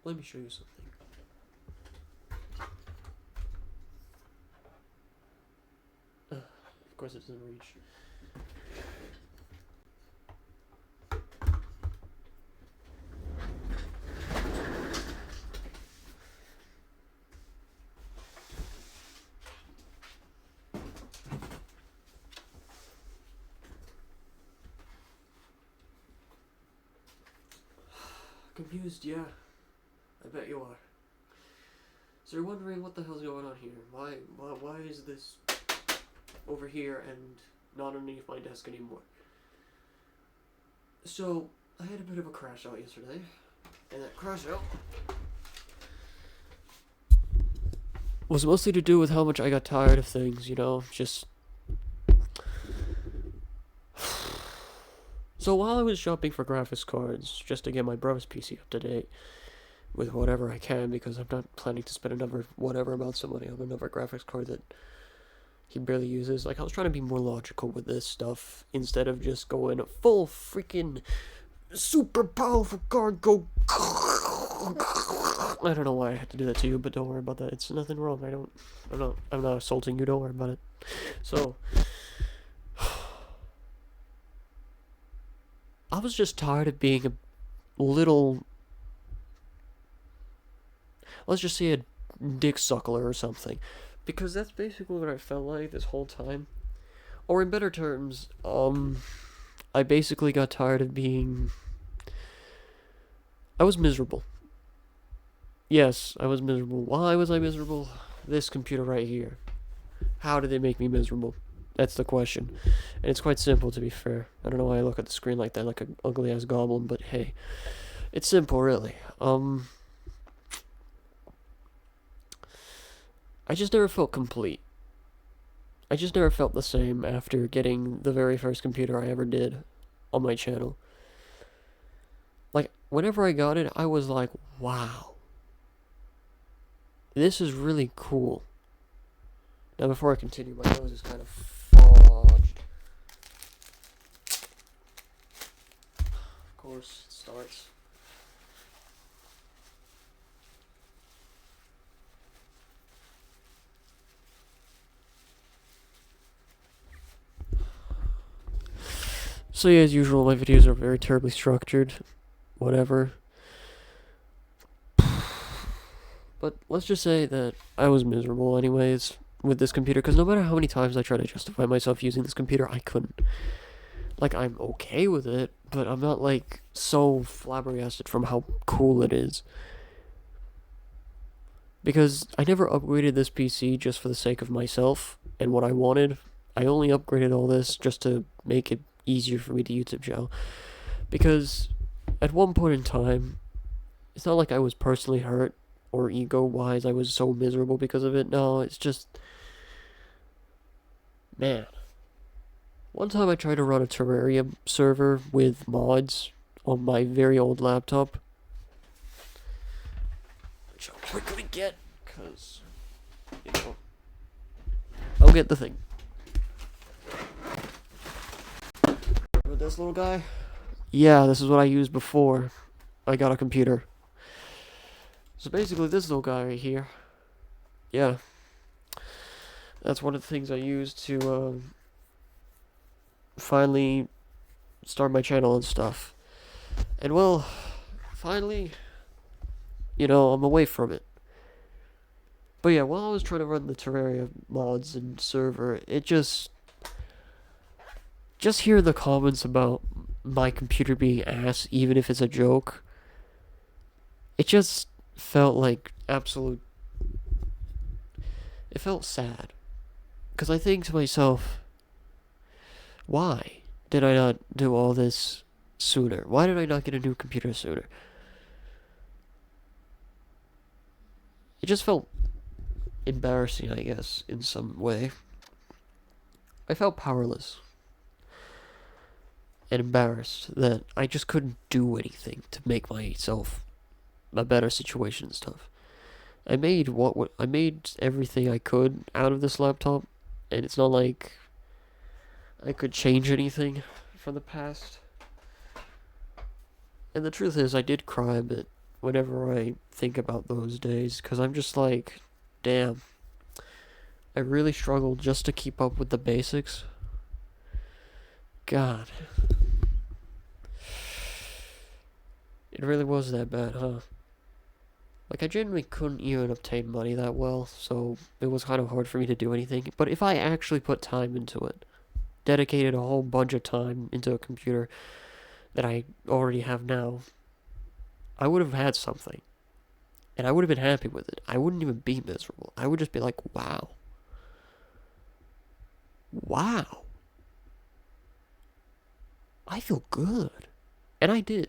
let me show you something. Of course it doesn't reach. Confused, yeah. I bet you are. So you're wondering what the hell's going on here? Why is this over here and not underneath my desk anymore? So, I had a bit of a crash out yesterday, and that crash out was mostly to do with how much I got tired of things, you know, just... So while I was shopping for graphics cards, just to get my brother's PC up to date, with whatever I can, because I'm not planning to spend another whatever amounts of money on another graphics card that he barely uses. Like, I was trying to be more logical with this stuff, instead of just going full freaking super powerful card, go... I don't know why I had to do that to you, but don't worry about that. It's nothing wrong. I'm not assaulting you, don't worry about it. So, I was just tired of being a little, let's just say, a dick suckler or something, because that's basically what I felt like this whole time. Or in better terms, I basically got tired of being... I was miserable. Yes, I was miserable. Why was I miserable? This computer right here. How did they make me miserable? That's the question. And it's quite simple, to be fair. I don't know why I look at the screen like that, like an ugly-ass goblin, but hey. It's simple, really. I just never felt complete. I just never felt the same after getting the very first computer I ever did on my channel. Like, whenever I got it, I was like, wow. This is really cool. Now, before I continue, my nose is kind of fogged. Of course, it starts. So yeah, as usual, my videos are very terribly structured. Whatever. But let's just say that I was miserable anyways with this computer, because no matter how many times I try to justify myself using this computer, I couldn't. Like, I'm okay with it, but I'm not, like, so flabbergasted from how cool it is. Because I never upgraded this PC just for the sake of myself and what I wanted. I only upgraded all this just to make it easier for me to YouTube channel. Because at one point in time, it's not like I was personally hurt or ego-wise I was so miserable because of it. No, it's just... Man. One time I tried to run a Terraria server with mods on my very old laptop. Which I'll quickly get, because, you know, I'll get the thing. Remember this little guy? Yeah, this is what I used before I got a computer. So basically, this little guy right here, yeah, that's one of the things I used to finally start my channel and stuff. And well, finally, you know, I'm away from it. But yeah, while I was trying to run the Terraria mods and server, it just hear the comments about my computer being ass, even if it's a joke, it just felt like absolute... It felt sad. Because I think to myself, why did I not do all this sooner? Why did I not get a new computer sooner? It just felt embarrassing, I guess, in some way. I felt powerless and embarrassed that I just couldn't do anything to make myself a better situation and stuff. I made I made everything I could out of this laptop, and it's not like I could change anything from the past. And the truth is, I did cry a bit whenever I think about those days, because I'm just like, damn, I really struggled just to keep up with the basics. God, it really was that bad, huh? Like, I genuinely couldn't even obtain money that well, so it was kind of hard for me to do anything. But if I actually put time into it, dedicated a whole bunch of time into a computer that I already have now, I would have had something. And I would have been happy with it. I wouldn't even be miserable. I would just be like, wow. Wow. I feel good. And I did.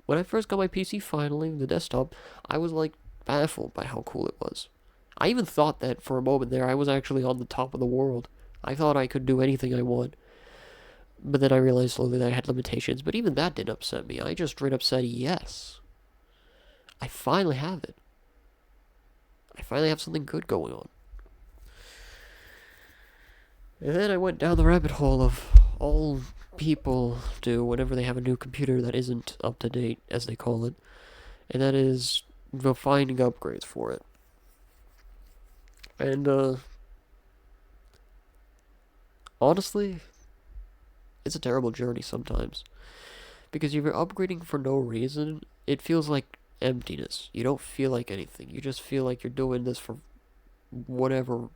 When I first got my PC finally, the desktop, I was like baffled by how cool it was. I even thought that for a moment there I was actually on the top of the world. I thought I could do anything I want. But then I realized slowly that I had limitations. But even that didn't upset me. I just straight up said yes. I finally have it. I finally have something good going on. And then I went down the rabbit hole of all people do whenever they have a new computer that isn't up to date, as they call it. And that is finding upgrades for it. And, honestly, it's a terrible journey sometimes. Because if you're upgrading for no reason, it feels like emptiness. You don't feel like anything. You just feel like you're doing this for whatever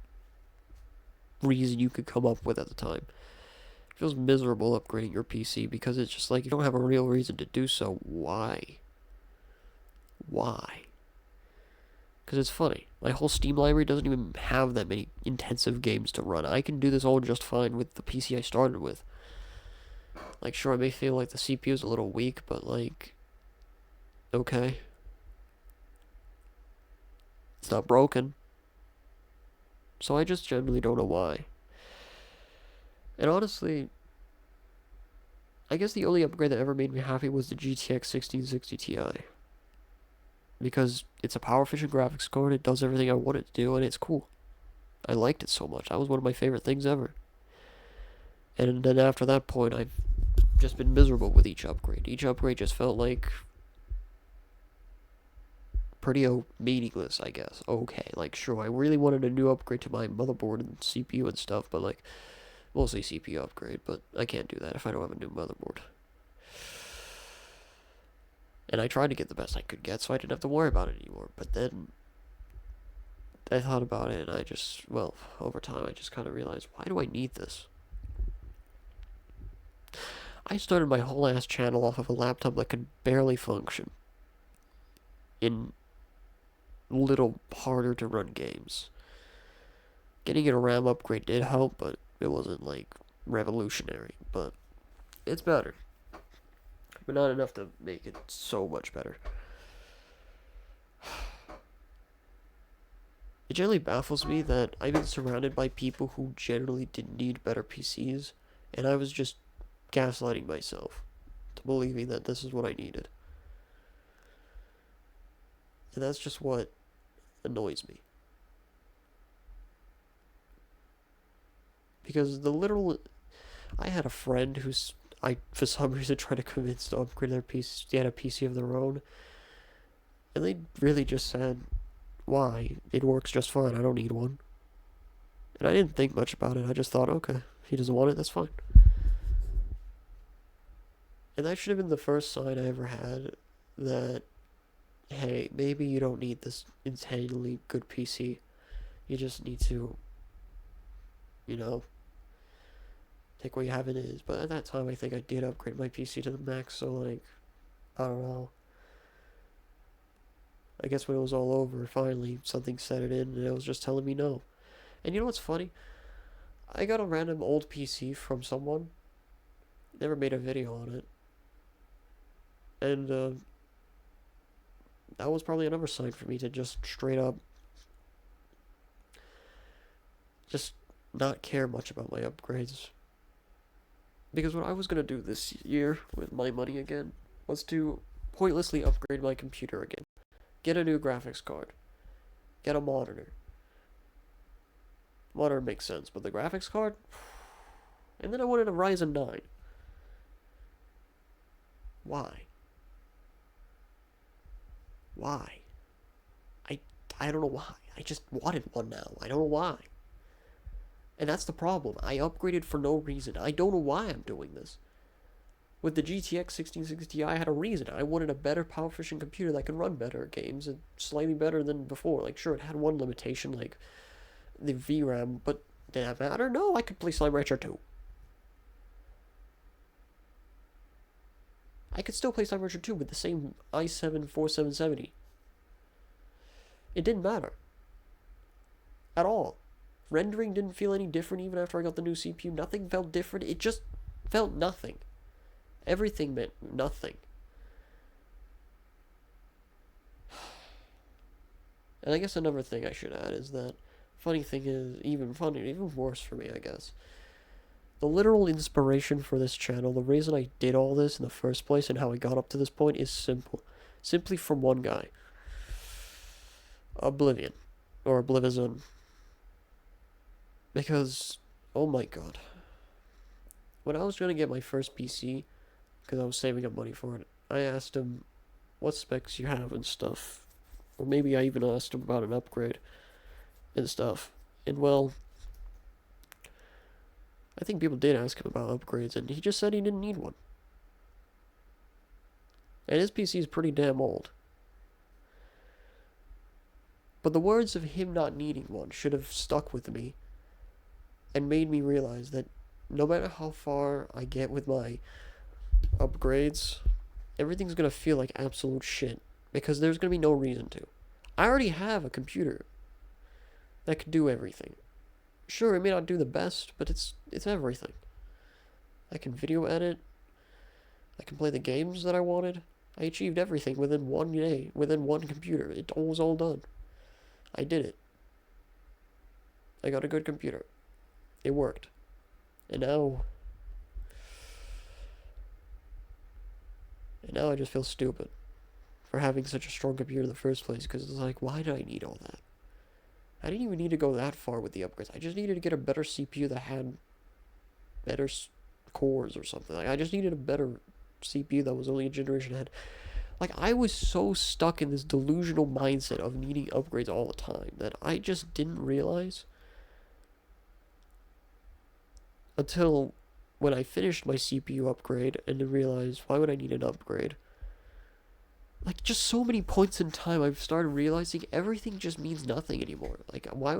reason you could come up with at the time. It feels miserable upgrading your PC because it's just like you don't have a real reason to do so. Why? Why? Because it's funny. My whole Steam library doesn't even have that many intensive games to run. I can do this all just fine with the PC I started with. Like, sure, I may feel like the CPU is a little weak, but, like, okay. It's not broken. So I just generally don't know why. And honestly, I guess the only upgrade that ever made me happy was the GTX 1660 Ti. Because it's a power efficient graphics card, it does everything I want it to do, and it's cool. I liked it so much. That was one of my favorite things ever. And then after that point, I've just been miserable with each upgrade. Each upgrade just felt like pretty meaningless, I guess. Okay, like, sure, I really wanted a new upgrade to my motherboard and CPU and stuff, but, like, mostly CPU upgrade, but I can't do that if I don't have a new motherboard. And I tried to get the best I could get so I didn't have to worry about it anymore. But then I thought about it and I just, well, over time I just kind of realized, why do I need this? I started my whole ass channel off of a laptop that could barely function in little harder to run games. Getting a RAM upgrade did help, but it wasn't like revolutionary. But it's better. But not enough to make it so much better. It generally baffles me that I've been surrounded by people who generally didn't need better PCs, and I was just gaslighting myself to believing that this is what I needed. And that's just what annoys me. Because I had a friend who's, I, for some reason, tried to convince to upgrade their PC, they had a PC of their own, and they really just said, why? It works just fine, I don't need one. And I didn't think much about it, I just thought, okay, if he doesn't want it, that's fine. And that should have been the first sign I ever had that, hey, maybe you don't need this insanely good PC. You just need to, you know, take what you have and it is. But at that time, I think I did upgrade my PC to the max, so, like, I don't know. I guess when it was all over, finally, something set it in, and it was just telling me no. And you know what's funny? I got a random old PC from someone. Never made a video on it. And, that was probably another sign for me to just straight up just not care much about my upgrades. Because what I was gonna do this year with my money again was to pointlessly upgrade my computer again. Get a new graphics card. Get a monitor. Monitor makes sense, but the graphics card? And then I wanted a Ryzen 9. Why? Why? I, I don't know why. I just wanted one now. I don't know why. And that's the problem. I upgraded for no reason. I don't know why I'm doing this. With the GTX 1660 I had a reason. I wanted a better power efficient computer that could run better games and slightly better than before. Like, sure, it had one limitation, like the VRAM, but did that matter? No, I could play Slime Rancher 2. I could still play Slime Rancher 2 with the same i7 4770. It didn't matter. At all. Rendering didn't feel any different even after I got the new CPU. Nothing felt different. It just felt nothing. Everything meant nothing. And I guess another thing I should add is that funny thing is, even worse for me, I guess. The literal inspiration for this channel, the reason I did all this in the first place and how I got up to this point is simple. Simply from one guy. Oblivion. Or Oblivion. Because, oh my god. When I was going to get my first PC, because I was saving up money for it, I asked him what specs you have and stuff. Or maybe I even asked him about an upgrade and stuff. And well, I think people did ask him about upgrades, and he just said he didn't need one. And his PC is pretty damn old. But the words of him not needing one should have stuck with me and made me realize that no matter how far I get with my upgrades, everything's gonna feel like absolute shit because there's gonna be no reason to. I already have a computer that can do everything. Sure, it may not do the best, but it's everything. I can video edit. I can play the games that I wanted. I achieved everything within one day, within one computer. It was all done. I did it. I got a good computer. It worked. And now I just feel stupid for having such a strong computer in the first place, because it's like, why did I need all that? I didn't even need to go that far with the upgrades. I just needed to get a better CPU that had better cores or something. Like, I just needed a better CPU that was only a generation ahead. Like, I was so stuck in this delusional mindset of needing upgrades all the time that I just didn't realize until when I finished my CPU upgrade and then realized, why would I need an upgrade? Like, just so many points in time I've started realizing everything just means nothing anymore. Like, why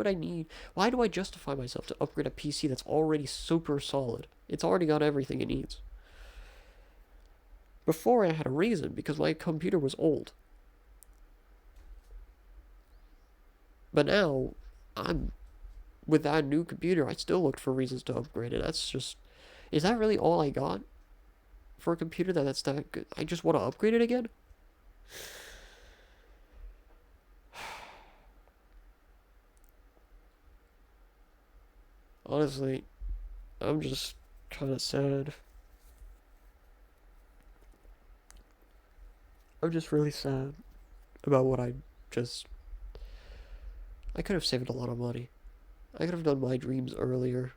do I justify myself to upgrade a PC that's already super solid? It's already got everything it needs. Before I had a reason, because my computer was old. But now, with that new computer, I still looked for reasons to upgrade it. That's just, is that really all I got for a computer that's that good? I just want to upgrade it again? Honestly, I'm just kind of sad. I'm just really sad about what I could have saved a lot of money. I could have done my dreams earlier.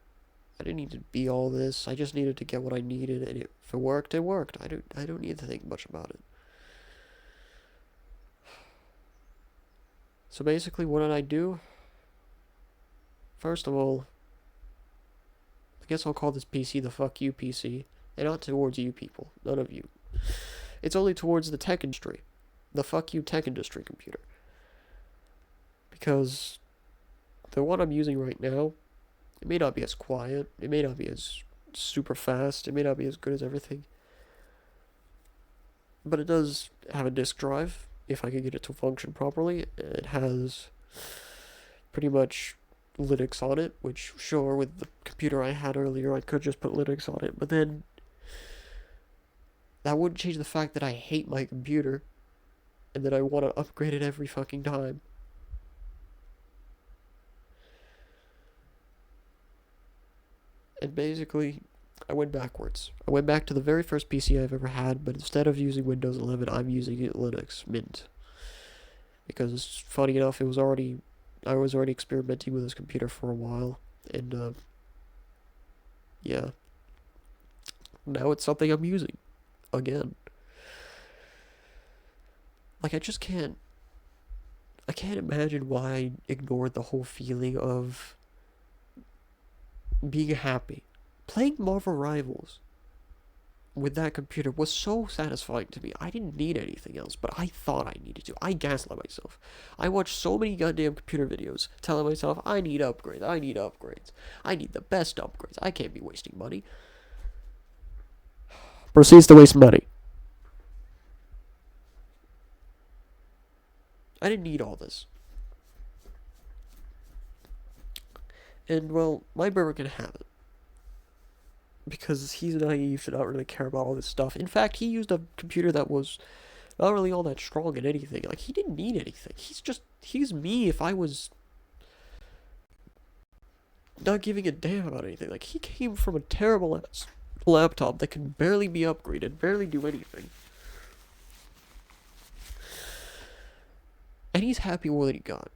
I didn't need to be all this. I just needed to get what I needed, and if it worked, it worked. I don't need to think much about it. So basically, what did I do? First of all, I guess I'll call this PC the fuck you PC, and not towards you people. None of you. It's only towards the tech industry. The fuck you tech industry computer. Because the one I'm using right now, it may not be as quiet, it may not be as super fast, it may not be as good as everything, but it does have a disk drive, if I could get it to function properly. It has pretty much Linux on it, which, sure, with the computer I had earlier, I could just put Linux on it, but then that wouldn't change the fact that I hate my computer, and that I want to upgrade it every fucking time. And basically, I went backwards. I went back to the very first PC I've ever had, but instead of using Windows 11, I'm using Linux Mint. Because, funny enough, I was already experimenting with this computer for a while, and, yeah. Now it's something I'm using. Again. Like, I just can't I can't imagine why I ignored the whole feeling of being happy. Playing Marvel Rivals with that computer was so satisfying to me. I didn't need anything else, but I thought I needed to. I gaslit myself. I watched so many goddamn computer videos telling myself, I need upgrades, I need upgrades. I need the best upgrades. I can't be wasting money. Proceeds to waste money. I didn't need all this. And, well, my brother can have it. Because he's naive to not really care about all this stuff. In fact, he used a computer that was not really all that strong in anything. Like, he didn't need anything. He's me if I was not giving a damn about anything. Like, he came from a terrible laptop that could barely be upgraded, barely do anything. And he's happy with what he got.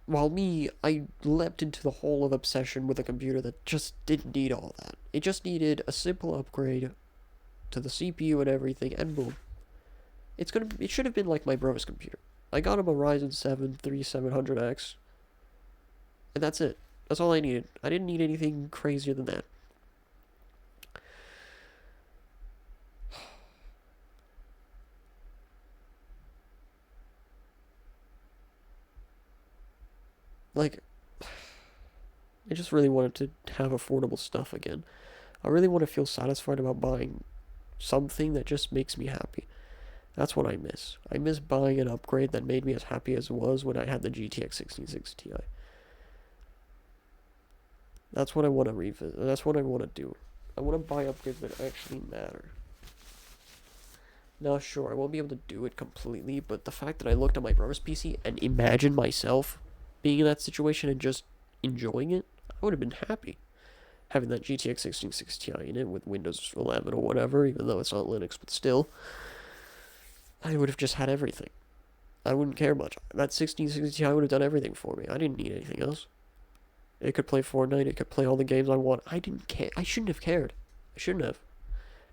While me, I leapt into the hole of obsession with a computer that just didn't need all that. It just needed a simple upgrade to the CPU and everything, and boom. It should have been like my brother's computer. I got him a Ryzen 7 3700X, and that's it. That's all I needed. I didn't need anything crazier than that. Like, I just really wanted to have affordable stuff again. I really want to feel satisfied about buying something that just makes me happy. That's what I miss. I miss buying an upgrade that made me as happy as it was when I had the GTX 1660 Ti. That's what I want to revisit. That's what I want to do. I want to buy upgrades that actually matter. Now, sure, I won't be able to do it completely, but the fact that I looked at my brother's PC and imagined myself being in that situation and just enjoying it, I would have been happy. Having that GTX 1660 Ti in it with Windows 11 or whatever, even though it's not Linux, but still, I would have just had everything. I wouldn't care much. That 1660 Ti would have done everything for me. I didn't need anything else. It could play Fortnite, it could play all the games I want. I didn't care. I shouldn't have cared. I shouldn't have.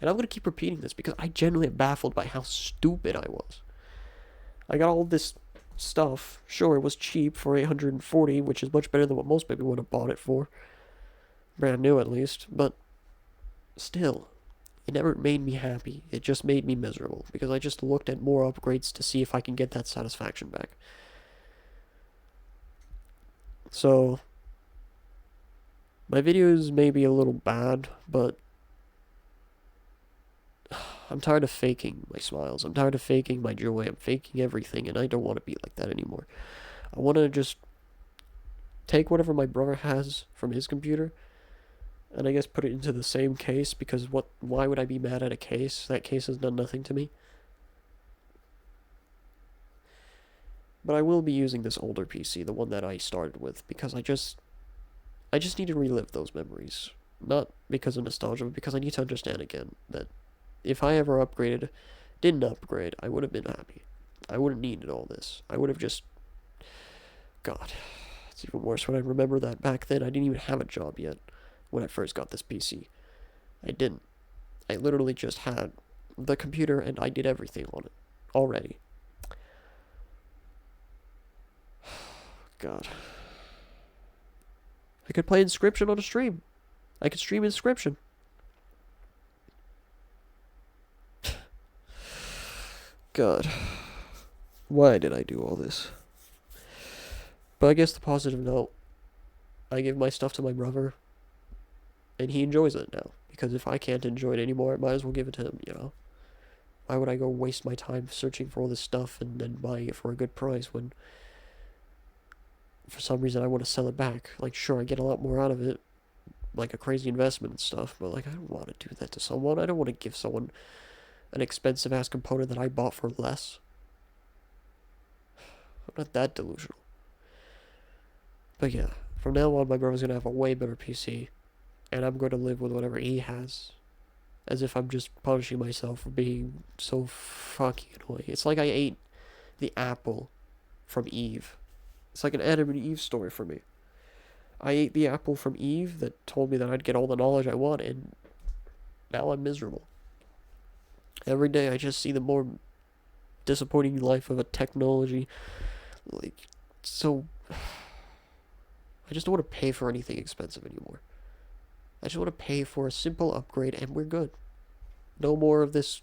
And I'm going to keep repeating this because I genuinely am baffled by how stupid I was. I got all this stuff. Sure, it was cheap for 840, which is much better than what most people would have bought it for. Brand new, at least. But still, it never made me happy. It just made me miserable because I just looked at more upgrades to see if I can get that satisfaction back. So, my videos may be a little bad, but I'm tired of faking my smiles. I'm tired of faking my joy. I'm faking everything, and I don't want to be like that anymore. I want to just take whatever my brother has from his computer, and I guess put it into the same case, because why would I be mad at a case? That case has done nothing to me. But I will be using this older PC, the one that I started with, because I just need to relive those memories. Not because of nostalgia, but because I need to understand again that if I ever didn't upgrade, I would have been happy. I wouldn't needed all this. I would have just... God, it's even worse when I remember that back then I didn't even have a job yet when I first got this PC. I didn't. I literally just had the computer and I did everything on it already. God. I could play Inscription on a stream. I could stream Inscription. God. Why did I do all this? But I guess the positive note, I give my stuff to my brother, and he enjoys it now. Because if I can't enjoy it anymore, I might as well give it to him, you know? Why would I go waste my time searching for all this stuff and then buying it for a good price when for some reason I want to sell it back? Like, sure, I get a lot more out of it, like a crazy investment and stuff, but like, I don't want to do that to someone. I don't want to give someone an expensive ass component that I bought for less. I'm not that delusional. But yeah, from now on, my brother's gonna have a way better PC, and I'm going to live with whatever he has, as if I'm just punishing myself for being so fucking annoying. It's like I ate the apple from Eve. It's like an Adam and Eve story for me. I ate the apple from Eve that told me that I'd get all the knowledge I want, and now I'm miserable. Every day I just see the more disappointing life of a technology. Like, so I just don't want to pay for anything expensive anymore. I just want to pay for a simple upgrade and we're good. No more of this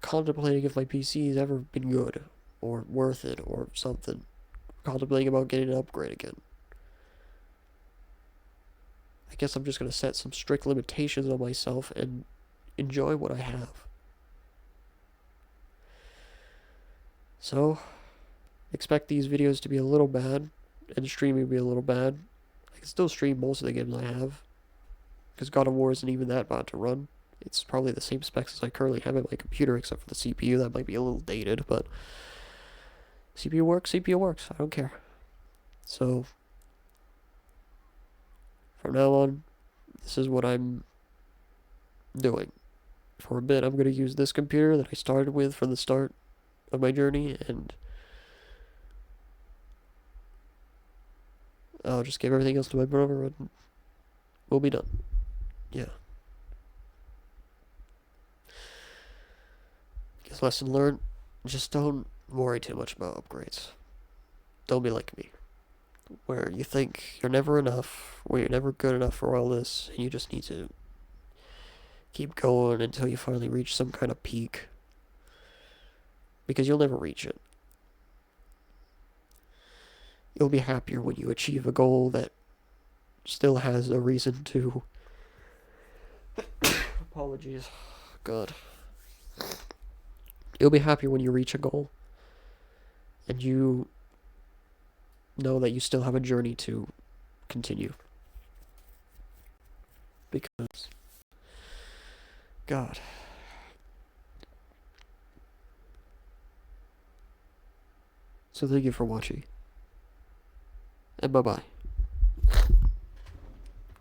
contemplating if my PC has ever been good or worth it or something. Contemplating about getting an upgrade again. I guess I'm just going to set some strict limitations on myself and enjoy what I have. So, expect these videos to be a little bad and streaming to be a little bad. I can still stream most of the games I have because God of War isn't even that bad to run. It's probably the same specs as I currently have in my computer except for the CPU. That might be a little dated, but CPU works, CPU works. I don't care. So, from now on, this is what I'm doing. For a bit, I'm going to use this computer that I started with from the start of my journey, and I'll just give everything else to my brother, and we'll be done. Yeah. Guess lesson learned, just don't worry too much about upgrades. Don't be like me, where you think you're never enough, where you're never good enough for all this, and you just need to keep going until you finally reach some kind of peak. Because you'll never reach it. You'll be happier when you achieve a goal that still has a reason to... Apologies. God. You'll be happier when you reach a goal and you know that you still have a journey to continue. Because, God. So thank you for watching. And bye-bye.